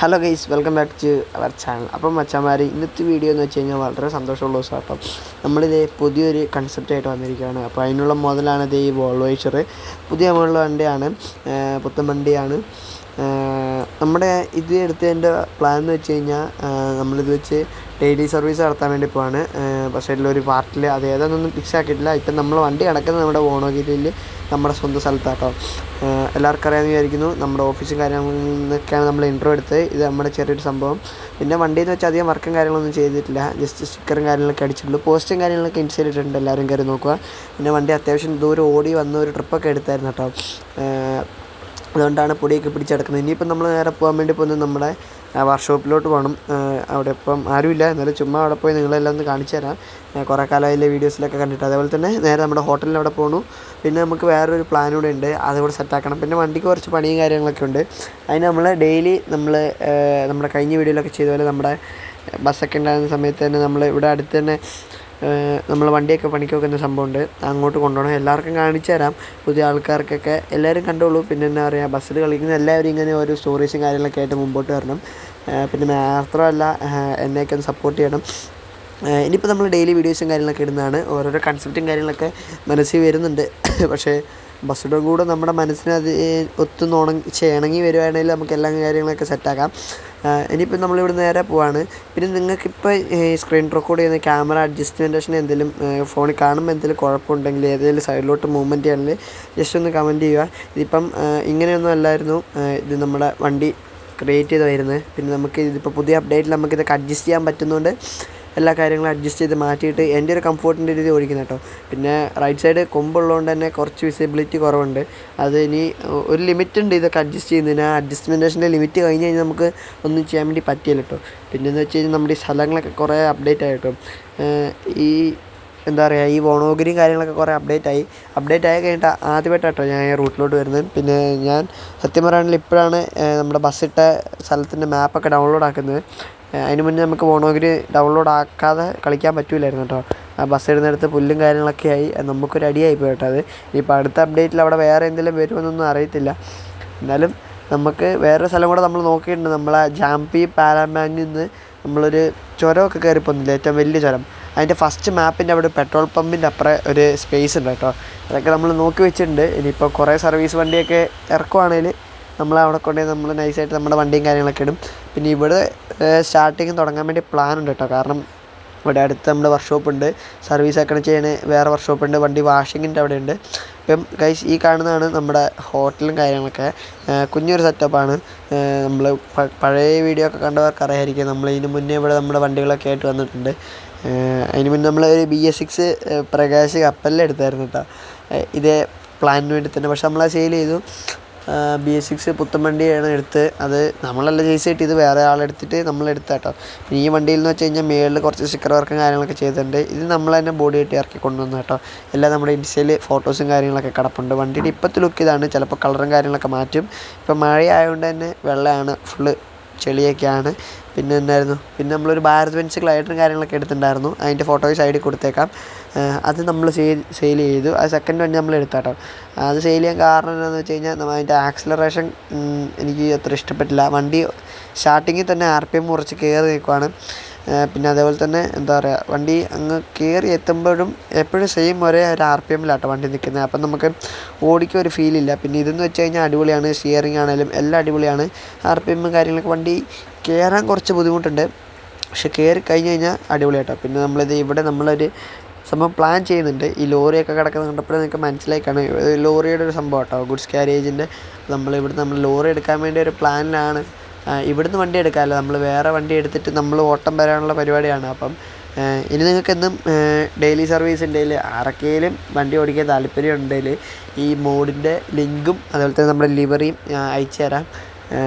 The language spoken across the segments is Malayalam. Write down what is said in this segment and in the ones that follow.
Hello guys, welcome back to our channel. അപ്പം മച്ചാമാർ, ഇന്നത്തെ വീഡിയോ എന്ന് വെച്ച് കഴിഞ്ഞാൽ വളരെ സന്തോഷമുള്ള ദിവസം. അപ്പം നമ്മളിത് പുതിയൊരു കൺസെപ്റ്റായിട്ട് വന്നിരിക്കുകയാണ്. അപ്പോൾ അതിനുള്ള മുതലാണിത് ഈ വോൾവോയ്ച്ചർ. പുതിയ മോഡൽ വണ്ടിയാണ്, പുത്തൻ വണ്ടിയാണ്. നമ്മുടെ ഇത് എടുത്തതിൻ്റെ പ്ലാൻ എന്ന് വെച്ച് കഴിഞ്ഞാൽ നമ്മളിത് വെച്ച് ഡെയിലി സർവീസ് നടത്താൻ വേണ്ടി പോവാണ്. പക്ഷേ ഇതിലൊരു പാർട്ടിൽ അത് ഏതാണെന്നൊന്നും ഫിക്സ് ആക്കിയിട്ടില്ല. ഇപ്പം നമ്മൾ വണ്ടി കിടക്കുന്നത് നമ്മുടെ ഓണഗിരിയിൽ നമ്മുടെ സ്വന്തം സ്ഥലത്താട്ടോ. എല്ലാവർക്കും അറിയാമെന്ന് വിചാരിക്കുന്നു. നമ്മുടെ ഓഫീസും കാര്യങ്ങളൊക്കെയാണ് നമ്മൾ ഇൻട്രോ എടുത്തത്. ഇത് നമ്മുടെ ചെറിയൊരു സംഭവം. പിന്നെ വണ്ടിയെന്ന് വെച്ചാൽ അധികം വർക്കും കാര്യങ്ങളൊന്നും ചെയ്തിട്ടില്ല, ജസ്റ്റ് സ്റ്റിക്കറും കാര്യങ്ങളൊക്കെ അടിച്ചിട്ടുള്ളൂ. പോസ്റ്റും കാര്യങ്ങളൊക്കെ ഇൻസ്റ്റയിൽ ഇട്ടിട്ടുണ്ട്, എല്ലാവരും കയറി നോക്കുക. പിന്നെ വണ്ടി അത്യാവശ്യം ദൂരം ഓടി വന്ന ഒരു ട്രിപ്പൊക്കെ എടുത്തായിരുന്നു കേട്ടോ. അതുകൊണ്ടാണ് പൊടിയൊക്കെ പിടിച്ചെടുക്കുന്നത്. ഇനിയിപ്പം നമ്മൾ നേരെ പോകാൻ വേണ്ടി പോകുന്നത് നമ്മുടെ വർക്ക്ഷോപ്പിലോട്ട് പോകണം. അവിടെ ഇപ്പം ആരുമില്ല, എന്നാലും ചുമ്മാ അവിടെ പോയി നിങ്ങളെല്ലാം ഒന്ന് കാണിച്ചു തരാം. കുറേ കാലമായില്ലേ വീഡിയോസിലൊക്കെ കണ്ടിട്ട്. അതേപോലെ തന്നെ നേരെ നമ്മുടെ ഹോട്ടലിൽ അവിടെ പോകണു. പിന്നെ നമുക്ക് വേറൊരു പ്ലാൻ കൂടെ ഉണ്ട്, അതുകൂടെ സെറ്റാക്കണം. പിന്നെ വണ്ടിക്ക് കുറച്ച് പണിയും കാര്യങ്ങളൊക്കെ ഉണ്ട്. അതിന് നമ്മൾ ഡെയിലി നമ്മുടെ കഴിഞ്ഞ വീഡിയോയിലൊക്കെ ചെയ്ത പോലെ നമ്മുടെ ബസ്സൊക്കെ ഉണ്ടാകുന്ന സമയത്ത് തന്നെ നമ്മൾ ഇവിടെ അടുത്ത് തന്നെ നമ്മൾ വണ്ടിയൊക്കെ പണിക്ക് വെക്കുന്ന സംഭവമുണ്ട്, അങ്ങോട്ട് കൊണ്ടുപോകണം. എല്ലാവർക്കും കാണിച്ചു തരാം, പുതിയ ആൾക്കാർക്കൊക്കെ എല്ലാവരും കണ്ടോളൂ. പിന്നെ എന്താ പറയുക, ബസ്സിൽ കളിക്കുന്ന എല്ലാവരും ഇങ്ങനെ ഓരോ സ്റ്റോറീസും കാര്യങ്ങളൊക്കെ ആയിട്ട് മുമ്പോട്ട് വരണം. പിന്നെ മാത്രമല്ല എന്നെയൊക്കെ ഒന്ന് സപ്പോർട്ട് ചെയ്യണം. ഇനിയിപ്പോൾ നമ്മൾ ഡെയിലി വീഡിയോസും കാര്യങ്ങളൊക്കെ ഇടുന്നതാണ്. ഓരോരോ കൺസെപ്റ്റും കാര്യങ്ങളൊക്കെ മനസ്സിൽ വരുന്നുണ്ട്. പക്ഷേ ബസ്സിൻ്റെ കൂടെ നമ്മുടെ മനസ്സിന് അത് ഇണങ്ങി വരുവാണെങ്കിൽ നമുക്ക് എല്ലാ കാര്യങ്ങളൊക്കെ സെറ്റാക്കാം. ഇനിയിപ്പോൾ നമ്മളിവിടെ നേരെ പോവാണ്. പിന്നെ നിങ്ങൾക്കിപ്പോൾ സ്ക്രീൻ റെക്കോർഡ് ചെയ്യുന്ന ക്യാമറ അഡ്ജസ്റ്റ്മെൻറ്റേഷൻ എന്തെങ്കിലും ഫോണിൽ കാണുമ്പോൾ എന്തെങ്കിലും കുഴപ്പമുണ്ടെങ്കിൽ, ഏതെങ്കിലും സൈഡിലോട്ട് മൂവ്മെൻറ്റ് ചെയ്യണമെങ്കിൽ ജസ്റ്റ് ഒന്ന് കമൻറ്റ് ചെയ്യുക. ഇതിപ്പം ഇങ്ങനെയൊന്നും അല്ലായിരുന്നു ഇത് നമ്മുടെ വണ്ടി ക്രിയേറ്റ് ചെയ്ത് വരുന്നത്. പിന്നെ നമുക്ക് ഇതിപ്പോൾ പുതിയ അപ്ഡേറ്റിൽ നമുക്കിതൊക്കെ അഡ്ജസ്റ്റ് ചെയ്യാൻ പറ്റുന്നതുകൊണ്ട് എല്ലാ കാര്യങ്ങളും അഡ്ജസ്റ്റ് ചെയ്ത് മാറ്റിയിട്ട് എൻ്റെ ഒരു കംഫോർട്ടിൻ്റെ രീതി ഓടിക്കുന്നത് കേട്ടോ. പിന്നെ റൈറ്റ് സൈഡ് കൊമ്പുള്ളതുകൊണ്ട് തന്നെ കുറച്ച് വിസിബിലിറ്റി കുറവുണ്ട്. അത് ഇനി ഒരു ലിമിറ്റ് ഉണ്ട് ഇതൊക്കെ അഡ്ജസ്റ്റ് ചെയ്യുന്നതിന്. ആ അഡ്ജസ്റ്റ്മെൻറ്റേഷൻ്റെ ലിമിറ്റ് കഴിഞ്ഞ് കഴിഞ്ഞാൽ നമുക്ക് ഒന്നും ചെയ്യാൻ വേണ്ടി പറ്റില്ല കേട്ടോ. പിന്നെയെന്ന് വെച്ച് കഴിഞ്ഞാൽ നമ്മുടെ ഈ സ്ഥലങ്ങളൊക്കെ കുറേ അപ്ഡേറ്റ് ആയിട്ടോ. ഈ എന്താ പറയുക, ഈ വോണോഗിരിയും കാര്യങ്ങളൊക്കെ കുറേ അപ്ഡേറ്റ് ആയി കഴിഞ്ഞിട്ട് ആദ്യമായിട്ടാട്ടോ ഞാൻ ഈ റൂട്ടിലോട്ട് വരുന്നത്. പിന്നെ ഞാൻ സത്യം പറയുകയാണെങ്കിൽ ഇപ്പോഴാണ് നമ്മുടെ ബസ്സിട്ട സ്ഥലത്തിൻ്റെ മാപ്പൊക്കെ ഡൗൺലോഡ് ആക്കുന്നത്. അതിന് മുന്നേ നമുക്ക് വോണോഗിരി ഡൗൺലോഡ് ആക്കാതെ കളിക്കാൻ പറ്റില്ലായിരുന്നു കേട്ടോ. ആ ബസ് ഇടുന്നിടത്ത് പുല്ലും കാര്യങ്ങളൊക്കെ ആയി, നമുക്കൊരു അടിയായി പോയി കേട്ടോ. അത് ഇനിയിപ്പോൾ അടുത്ത അപ്ഡേറ്റിൽ അവിടെ വേറെ എന്തെങ്കിലും വരുമെന്നൊന്നും അറിയത്തില്ല. എന്നാലും നമുക്ക് വേറൊരു സ്ഥലം കൂടെ നമ്മൾ നോക്കിയിട്ടുണ്ട്. നമ്മളെ ജാംപി പാലാമാങ്ങിൽ നിന്ന് നമ്മളൊരു ചുരമൊക്കെ കയറിപ്പോകുന്നില്ല, ഏറ്റവും വലിയ ചുരം. അതിൻ്റെ ഫസ്റ്റ് മാപ്പിൻ്റെ അവിടെ പെട്രോൾ പമ്പിൻ്റെ അപ്പുറം ഒരു സ്പേസ് ഉണ്ട് കേട്ടോ. അതൊക്കെ നമ്മൾ നോക്കി വെച്ചിട്ടുണ്ട്. ഇനിയിപ്പോൾ കുറേ സർവീസ് വണ്ടിയൊക്കെ ഇറക്കുവാണെങ്കിൽ നമ്മളവിടെ കൊണ്ടുപോയി നമ്മൾ നൈസായിട്ട് നമ്മുടെ വണ്ടിയും കാര്യങ്ങളൊക്കെ ഇടും. പിന്നെ ഇവിടെ സ്റ്റാർട്ടിങ് തുടങ്ങാൻ വേണ്ടി പ്ലാൻ ഉണ്ട് കേട്ടോ. കാരണം ഇവിടെ അടുത്ത് നമ്മുടെ വർക്ക്ഷോപ്പുണ്ട്, സർവീസൊക്കെ ചെയ്യണ വേറെ വർക്ക്ഷോപ്പുണ്ട്, വണ്ടി വാഷിങ്ങിൻ്റെ അവിടെ ഉണ്ട്. ഇപ്പം ഗൈസ് ഈ കാണുന്നതാണ് നമ്മുടെ ഹോട്ടലും കാര്യങ്ങളൊക്കെ. കുഞ്ഞൊരു സെറ്റപ്പാണ്. നമ്മൾ പഴയ വീഡിയോ ഒക്കെ കണ്ടവർക്ക് അറിയാമായിരിക്കും. നമ്മൾ ഇതിന് മുന്നേ ഇവിടെ നമ്മുടെ വണ്ടികളൊക്കെ ആയിട്ട് വന്നിട്ടുണ്ട്. അതിന് മുന്നേ നമ്മൾ ഒരു BS6 പ്രകാശ് കപ്പലിലെടുത്തായിരുന്നു കേട്ടോ, ഇതേ പ്ലാനിന് വേണ്ടി തന്നെ. പക്ഷെ നമ്മളത് സെയിൽ ചെയ്തു. BS6 പുത്തൻ വണ്ടിയാണ് എടുത്ത്. അത് നമ്മളല്ല ചേസ് കിട്ടിയത്, വേറെ ആളെടുത്തിട്ട് നമ്മളെടുത്ത കേട്ടോ. പിന്നെ ഈ വണ്ടിയിൽ എന്ന് വെച്ച് കഴിഞ്ഞാൽ മേളിൽ കുറച്ച് സ്റ്റിക്കർ വർക്കും കാര്യങ്ങളൊക്കെ ചെയ്തിട്ടുണ്ട്. ഇത് നമ്മൾ തന്നെ ബോഡി ആയിട്ട് ഇറക്കി കൊണ്ടുവന്നു കേട്ടോ. എല്ലാം നമ്മുടെ ഇൻസ്റ്റയിൽ ഫോട്ടോസും കാര്യങ്ങളൊക്കെ കിടപ്പുണ്ട്. വണ്ടിയുടെ ഇപ്പോഴത്തെ ലുക്ക് ഇതാണ്. ചിലപ്പോൾ കളറും കാര്യങ്ങളൊക്കെ മാറ്റും. ഇപ്പം മഴ ആയതുകൊണ്ട് തന്നെ വെള്ളമാണ്, ഫുള്ള് ചെളിയൊക്കെയാണ്. പിന്നെ എന്തായിരുന്നു, പിന്നെ നമ്മളൊരു ഭാരത് ബെൻസ് ഗ്ലൈഡറും കാര്യങ്ങളൊക്കെ എടുത്തിട്ടുണ്ടായിരുന്നു. അതിൻ്റെ ഫോട്ടോയും സൈഡിൽ കൊടുത്തേക്കാം. അത് നമ്മൾ സെയിൽ ചെയ്തു. അത് സെക്കൻഡ് വണ്ടി നമ്മൾ എടുത്താട്ടോ. അത് സെയിൽ ചെയ്യാൻ കാരണം എന്താണെന്ന് വെച്ച് കഴിഞ്ഞാൽ അതിൻ്റെ ആക്സിലറേഷൻ എനിക്ക് അത്ര ഇഷ്ടപ്പെട്ടില്ല. വണ്ടി സ്റ്റാർട്ടിങ്ങിൽ തന്നെ RPM കുറച്ച് കയറി നിൽക്കുവാണ്. പിന്നെ അതേപോലെ തന്നെ എന്താ പറയുക, വണ്ടി അങ്ങ് കയറി എത്തുമ്പോഴും എപ്പോഴും സെയിം ഒരേ ഒരു RPM-ലാട്ടോ വണ്ടി നിൽക്കുന്നത്. അപ്പം നമുക്ക് ഓടിക്കാൻ ഒരു ഫീലില്ല. പിന്നെ ഇതെന്ന് വെച്ച് കഴിഞ്ഞാൽ അടിപൊളിയാണ്, സ്റ്റിയറിംഗ് ആണെങ്കിലും എല്ലാം അടിപൊളിയാണ്. RPM കാര്യങ്ങളൊക്കെ വണ്ടി കയറാൻ കുറച്ച് ബുദ്ധിമുട്ടുണ്ട്, പക്ഷെ കയറി കഴിഞ്ഞ് കഴിഞ്ഞാൽ അടിപൊളിയാട്ടോ. പിന്നെ നമ്മളിത് ഇവിടെ നമ്മളൊരു സംഭവം പ്ലാൻ ചെയ്യുന്നുണ്ട്. ഈ ലോറിയൊക്കെ കിടക്കുന്നത് കണ്ടപ്പോഴേ നിങ്ങൾക്ക് മനസ്സിലായി കാണും, ലോറിയുടെ ഒരു സംഭവം കേട്ടോ, ഗുഡ്സ് ക്യാരേജിൻ്റെ. നമ്മൾ ലോറി എടുക്കാൻ വേണ്ടി ഒരു പ്ലാനിലാണ്. ഇവിടുന്ന് വണ്ടി എടുക്കാമല്ലോ, നമ്മൾ വേറെ വണ്ടി എടുത്തിട്ട് നമ്മൾ ഓട്ടം വരാനുള്ള പരിപാടിയാണ്. അപ്പം ഇനി നിങ്ങൾക്ക് എന്നും ഡെയിലി സർവീസ് ഉണ്ടെങ്കിൽ, ആരൊക്കെയും വണ്ടി ഓടിക്കാൻ താല്പര്യം ഉണ്ടെങ്കിൽ ഈ മോഡിൻ്റെ ലിങ്കും അതുപോലെ തന്നെ നമ്മുടെ ലിവറിയും അയച്ചു തരാം.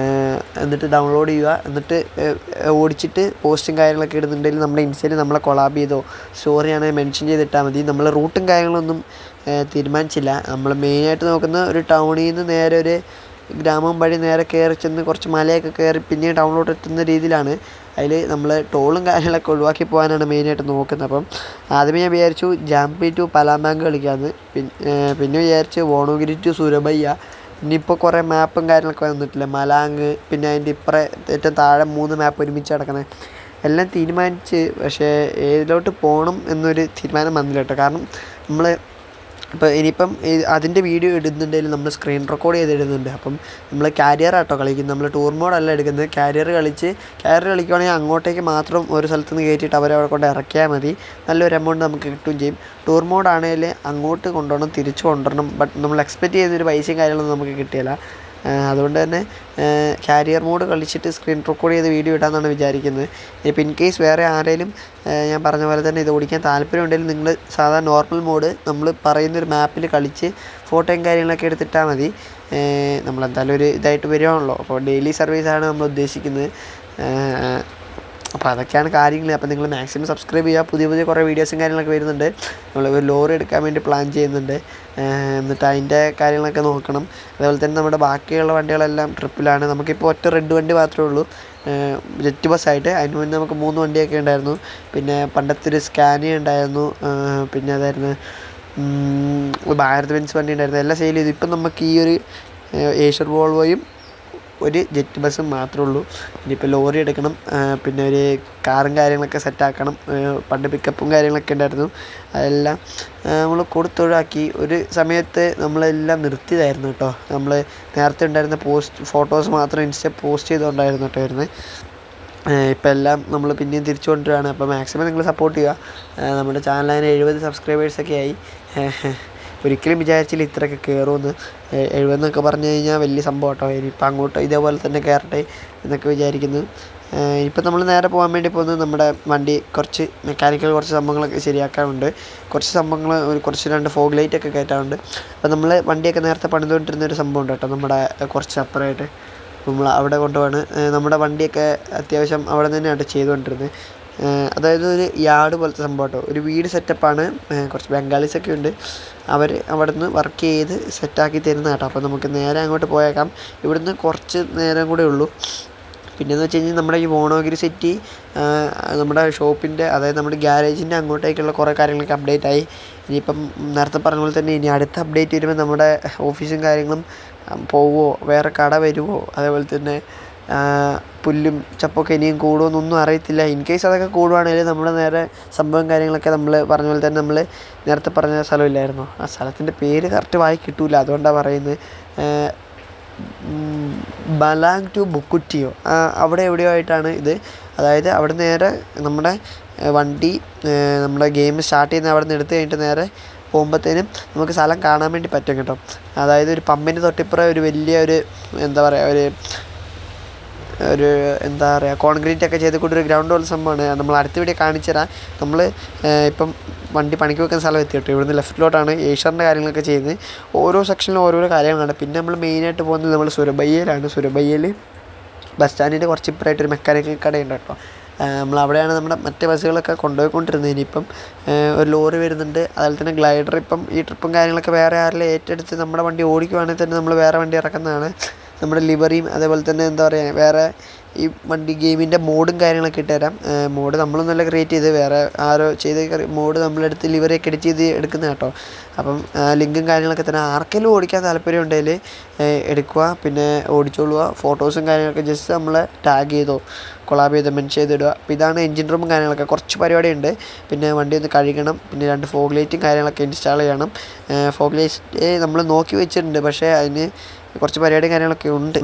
എന്നിട്ട് ഡൗൺലോഡ് ചെയ്യുക. എന്നിട്ട് ഓടിച്ചിട്ട് പോസ്റ്റും കാര്യങ്ങളൊക്കെ ഇടുന്നുണ്ടെങ്കിൽ നമ്മുടെ ഇൻസ്റ്റയിൽ നമ്മളെ കൊളാബ് ചെയ്തോ സ്റ്റോറിയാണെങ്കിൽ മെൻഷൻ ചെയ്തിട്ടാൽ മതി. നമ്മൾ റൂട്ടും കാര്യങ്ങളൊന്നും തീരുമാനിച്ചില്ല. നമ്മൾ മെയിനായിട്ട് നോക്കുന്ന ഒരു ടൗണിൽ നിന്ന് നേരെ ഒരു ഗ്രാമം വഴി നേരെ കയറി ചെന്ന് കുറച്ച് മലയൊക്കെ കയറി പിന്നെ ടൗണിലോട്ട് എത്തുന്ന രീതിയിലാണ്. അതിൽ നമ്മൾ ടോളും കാര്യങ്ങളൊക്കെ ഒഴിവാക്കി പോകാനാണ് മെയിനായിട്ട് നോക്കുന്നത്. അപ്പം ആദ്യമേ ഞാൻ വിചാരിച്ചു ജാംപി ടു പലാമാങ്ക് കളിക്കാമെന്ന്. പിന്നെ വിചാരിച്ചു വോണോഗിരി ടു സുരബയ്യ ഇനിയിപ്പോൾ കുറേ മാപ്പും കാര്യങ്ങളൊക്കെ വന്നിട്ടില്ല, മലാങ്, പിന്നെ അതിൻ്റെ ഏറ്റവും താഴെ 3 മാപ്പ് ഒരുമിച്ച് കിടക്കുന്നത് എല്ലാം തീരുമാനിച്ച്. പക്ഷേ ഏതിലോട്ട് പോകണം എന്നൊരു തീരുമാനം വന്നില്ല കേട്ടോ. കാരണം നമ്മൾ ഇനിയിപ്പം അതിൻ്റെ വീഡിയോ ഇടുന്നുണ്ടെങ്കിലും നമ്മൾ സ്ക്രീൻ റെക്കോർഡ് ചെയ്തിടുന്നുണ്ട്. അപ്പം നമ്മൾ കാരിയറാട്ടോ കളിക്കുന്നത്, നമ്മൾ ടൂർ മോഡല്ല എടുക്കുന്നത്. കാരിയർ കളിക്കുകയാണെങ്കിൽ അങ്ങോട്ടേക്ക് മാത്രം ഒരു സ്ഥലത്ത് നിന്ന് കയറ്റിയിട്ട് അവരവിടെ കൊണ്ട് ഇറക്കിയാൽ മതി, നല്ലൊരു എമൗണ്ട് നമുക്ക് കിട്ടുകയും ചെയ്യും. ടൂർ മോഡാണെങ്കിൽ അങ്ങോട്ട് കൊണ്ടുപോകണം, തിരിച്ചു കൊണ്ടുവരണം. ബട്ട് നമ്മൾ എക്സ്പെക്റ്റ് ചെയ്യുന്നൊരു പൈസയും കാര്യങ്ങളൊന്നും നമുക്ക് കിട്ടിയില്ല. അതുകൊണ്ട് തന്നെ കാരിയർ മോഡ് കളിച്ചിട്ട് സ്ക്രീൻ റെക്കോർഡ് ചെയ്ത് വീഡിയോ ഇടാമെന്നാണ് വിചാരിക്കുന്നത്. ഇപ്പം ഇൻ കേസ് വേറെ ആരെങ്കിലും ഞാൻ പറഞ്ഞ പോലെ തന്നെ ഇത് ഓടിക്കാൻ താല്പര്യം ഉണ്ടെങ്കിൽ നിങ്ങൾ സാധാരണ നോർമൽ മോഡ് നമ്മൾ പറയുന്നൊരു മാപ്പിൽ കളിച്ച് ഫോട്ടോയും കാര്യങ്ങളൊക്കെ എടുത്തിട്ടാൽ മതി. നമ്മളെന്തായാലും ഒരു ഇതായിട്ട് വരുവാണല്ലോ, അപ്പോൾ ഡെയിലി സർവീസാണ് നമ്മൾ ഉദ്ദേശിക്കുന്നത്. അപ്പോൾ അതൊക്കെയാണ് കാര്യങ്ങൾ. അപ്പോൾ നിങ്ങൾ മാക്സിമം സബ്സ്ക്രൈബ് ചെയ്യുക. പുതിയ കുറേ വീഡിയോസും കാര്യങ്ങളൊക്കെ വരുന്നുണ്ട്. നമ്മൾ ഒരു ലോറി എടുക്കാൻ വേണ്ടി പ്ലാൻ ചെയ്യുന്നുണ്ട്. എന്നിട്ട് അതിൻ്റെ കാര്യങ്ങളൊക്കെ നോക്കണം. അതുപോലെ തന്നെ നമ്മുടെ ബാക്കിയുള്ള വണ്ടികളെല്ലാം ട്രിപ്പിലാണ്. നമുക്കിപ്പോൾ ഒറ്റ റെഡ് വണ്ടി മാത്രമേ ഉള്ളൂ, ജെറ്റ് ബസ്സായിട്ട്. അതിന് മുന്നേ നമുക്ക് 3 വണ്ടിയൊക്കെ ഉണ്ടായിരുന്നു. പിന്നെ പണ്ടത്തെ ഒരു സ്കാനിയ ഉണ്ടായിരുന്നു, പിന്നെ അതായിരുന്നു ഭാരത് ബെൻസ് വണ്ടി ഉണ്ടായിരുന്നു. എല്ലാം സെയിൽ ചെയ്തു. ഇപ്പം നമുക്ക് ഈ ഒരു ഏഷ്യർ വോൾവോയും ഒരു ജെറ്റ് ബസ്സും മാത്രമേ ഉള്ളൂ. ഇനിയിപ്പോൾ ലോറി എടുക്കണം, പിന്നെ ഒരു കാറും കാര്യങ്ങളൊക്കെ സെറ്റാക്കണം. പണ്ട് പിക്കപ്പും കാര്യങ്ങളൊക്കെ ഉണ്ടായിരുന്നു, അതെല്ലാം നമ്മൾ കൊടുത്തൊഴിവാക്കി. ഒരു സമയത്ത് നമ്മളെല്ലാം നിർത്തിയതായിരുന്നു കേട്ടോ. നമ്മൾ നേരത്തെ ഉണ്ടായിരുന്ന ഫോട്ടോസ് മാത്രം ഇൻസ്റ്റ പോസ്റ്റ് ചെയ്തുകൊണ്ടായിരുന്നു കേട്ടോ വരുന്നത്. ഇപ്പം എല്ലാം നമ്മൾ പിന്നെയും തിരിച്ചു കൊണ്ടുവരികയാണ്. അപ്പോൾ മാക്സിമം നിങ്ങൾ സപ്പോർട്ട് ചെയ്യുക. നമ്മുടെ ചാനലിന് 70 സബ്സ്ക്രൈബേഴ്സൊക്കെ ആയി. ഒരിക്കലും വിചാരിച്ചില്ല ഇത്രയൊക്കെ കയറുമെന്ന്. 70 എന്നൊക്കെ പറഞ്ഞു കഴിഞ്ഞാൽ വലിയ സംഭവം കേട്ടോ. ഇനിയിപ്പോൾ അങ്ങോട്ട് ഇതേപോലെ തന്നെ കയറട്ടെ എന്നൊക്കെ വിചാരിക്കുന്നു. ഇപ്പം നമ്മൾ നേരെ പോകാൻ വേണ്ടി പോകുന്നത് നമ്മുടെ വണ്ടി കുറച്ച് മെക്കാനിക്കൽ കുറച്ച് സംഭവങ്ങളൊക്കെ ശരിയാക്കാനുണ്ട്. കുറച്ച് സംഭവങ്ങൾ കുറച്ച് 2 ഫോഗ് ലൈറ്റൊക്കെ കയറ്റാറുണ്ട്. അപ്പോൾ നമ്മൾ വണ്ടിയൊക്കെ നേരത്തെ പണിതുകൊണ്ടിരുന്നൊരു സംഭവം ഉണ്ട് കേട്ടോ, നമ്മുടെ കുറച്ച് അപ്പുറമായിട്ട്. നമ്മൾ അവിടെ കൊണ്ടുപോവാണ്. നമ്മുടെ വണ്ടിയൊക്കെ അത്യാവശ്യം അവിടെ തന്നെയാണ് ചെയ്തുകൊണ്ടിരുന്നത്. അതായത് ഒരു യാർഡ് പോലത്തെ സംഭവം കേട്ടോ, ഒരു വീട് സെറ്റപ്പാണ്. കുറച്ച് ബംഗാളീസൊക്കെ ഉണ്ട്, അവർ അവിടെ നിന്ന് വർക്ക് ചെയ്ത് സെറ്റാക്കി തരുന്ന കേട്ടോ. അപ്പോൾ നമുക്ക് നേരെ അങ്ങോട്ട് പോയേക്കാം. ഇവിടുന്ന് കുറച്ച് നേരം കൂടെ ഉള്ളൂ. പിന്നെയെന്ന് വെച്ച് കഴിഞ്ഞാൽ നമ്മുടെ ഈ വോണോഗിരി സിറ്റി നമ്മുടെ ഷോപ്പിൻ്റെ, അതായത് നമ്മുടെ ഗ്യാരേജിൻ്റെ അങ്ങോട്ടേക്കുള്ള കുറേ കാര്യങ്ങളൊക്കെ അപ്ഡേറ്റ് ആയി. ഇനിയിപ്പം നേരത്തെ പറഞ്ഞ പോലെ തന്നെ ഇനി അടുത്ത അപ്ഡേറ്റ് വരുമ്പോൾ നമ്മുടെ ഓഫീസും കാര്യങ്ങളും പോവുമോ, വേറെ കട വരുമോ, അതേപോലെ തന്നെ പുല്ലും ചപ്പൊക്കെ ഇനിയും കൂടുമെന്നൊന്നും അറിയത്തില്ല. ഇൻ കേസ് അതൊക്കെ കൂടുവാണെങ്കിൽ നമ്മുടെ നേരെ സംഭവം കാര്യങ്ങളൊക്കെ നമ്മൾ പറഞ്ഞ പോലെ തന്നെ നമ്മൾ നേരത്തെ പറഞ്ഞ സ്ഥലമില്ലായിരുന്നോ, ആ സ്ഥലത്തിൻ്റെ പേര് കറക്റ്റ് വായി കിട്ടൂല, അതുകൊണ്ടാണ് പറയുന്നത്. ബലാങ് ടു ബുക്കുറ്റിയോ അവിടെ എവിടെയോ ആയിട്ടാണ് ഇത്. അതായത് അവിടെ നേരെ നമ്മുടെ വണ്ടി നമ്മുടെ ഗെയിം സ്റ്റാർട്ട് ചെയ്യുന്ന അവിടെ നിന്ന് എടുത്ത് കഴിഞ്ഞിട്ട് നേരെ പോകുമ്പോഴത്തേനും നമുക്ക് സ്ഥലം കാണാൻ വേണ്ടി പറ്റും കേട്ടോ. അതായത് ഒരു പമ്പിൻ്റെ തൊട്ടിപ്പുറം ഒരു വലിയ ഒരു എന്താ പറയുക, ഒരു എന്താ പറയുക, കോൺക്രീറ്റ് ഒക്കെ ചെയ്ത് കൂടി ഒരു ഗ്രൗണ്ട് പോലെ സംഭവമാണ്. നമ്മൾ അടുത്ത വീഡിയോ കാണിച്ചു തരാം. നമ്മൾ ഇപ്പം വണ്ടി പണിക്ക് വെക്കുന്ന സ്ഥലം എത്തി കേട്ടോ. ഇവിടുന്ന് ലെഫ്റ്റിലോട്ടാണ് ഏഷ്യറിൻ്റെ കാര്യങ്ങളൊക്കെ ചെയ്യുന്നത്. ഓരോ സെക്ഷനിലും ഓരോരോ കാര്യങ്ങളാണ്. പിന്നെ നമ്മൾ മെയിനായിട്ട് പോകുന്നത് നമ്മൾ സുരബയ്യയിലാണ്. സുരബയ്യയിൽ ബസ് സ്റ്റാൻഡിൻ്റെ കുറച്ച് ഇപ്പുറമായിട്ടൊരു മെക്കാനിക്കൽ കടയുണ്ട് കേട്ടോ. നമ്മൾ അവിടെയാണ് നമ്മുടെ മറ്റേ ബസ്സുകളൊക്കെ കൊണ്ടുപോയിക്കൊണ്ടിരുന്നത്. ഇനിയിപ്പം ഒരു ലോറി വരുന്നുണ്ട്. അതുപോലെ തന്നെ ഗ്ലൈഡർ ഇപ്പം ഈ ട്രിപ്പും കാര്യങ്ങളൊക്കെ വേറെ ആരെങ്കിലും ഏറ്റെടുത്ത് നമ്മുടെ വണ്ടി ഓടിക്കുവാണെങ്കിൽ തന്നെ നമ്മൾ വേറെ വണ്ടി ഇറക്കുന്നതാണ്. നമ്മുടെ ലിവറിയും അതേപോലെ തന്നെ എന്താ പറയുക, വേറെ ഈ വണ്ടി ഗെയിമിൻ്റെ മോഡും കാര്യങ്ങളൊക്കെ ഇട്ടുതരാം. മോഡ് നമ്മളൊന്നല്ല ക്രിയേറ്റ് ചെയ്ത്, വേറെ ആരോ ചെയ്ത് മോഡ് നമ്മളെടുത്ത് ലിവറിയൊക്കെ എഡിറ്റ് ചെയ്ത് എടുക്കുന്ന കേട്ടോ. അപ്പം ലിങ്കും കാര്യങ്ങളൊക്കെ തന്നെ ആർക്കെങ്കിലും ഓടിക്കാൻ താല്പര്യം ഉണ്ടെങ്കിൽ എടുക്കുക, പിന്നെ ഓടിച്ചോളുക. ഫോട്ടോസും കാര്യങ്ങളൊക്കെ ജസ്റ്റ് നമ്മളെ ടാഗ് ചെയ്തോ കൊളാബ് ചെയ്ത് മെൻഷൻ ചെയ്തിടുക. അപ്പോൾ ഇതാണ് എൻജിൻ റൂമും കാര്യങ്ങളൊക്കെ. കുറച്ച് പരിപാടിയുണ്ട്. പിന്നെ വണ്ടി ഒന്ന് കഴുകണം, പിന്നെ 2 ഫോഗ് ലൈറ്റും കാര്യങ്ങളൊക്കെ ഇൻസ്റ്റാൾ ചെയ്യണം. ഫോഗ് ലൈറ്റ് നമ്മൾ നോക്കി വെച്ചിട്ടുണ്ട്, പക്ഷേ അതിന് കുറച്ച് പരിപാടിയും കാര്യങ്ങളൊക്കെ ഉണ്ട്.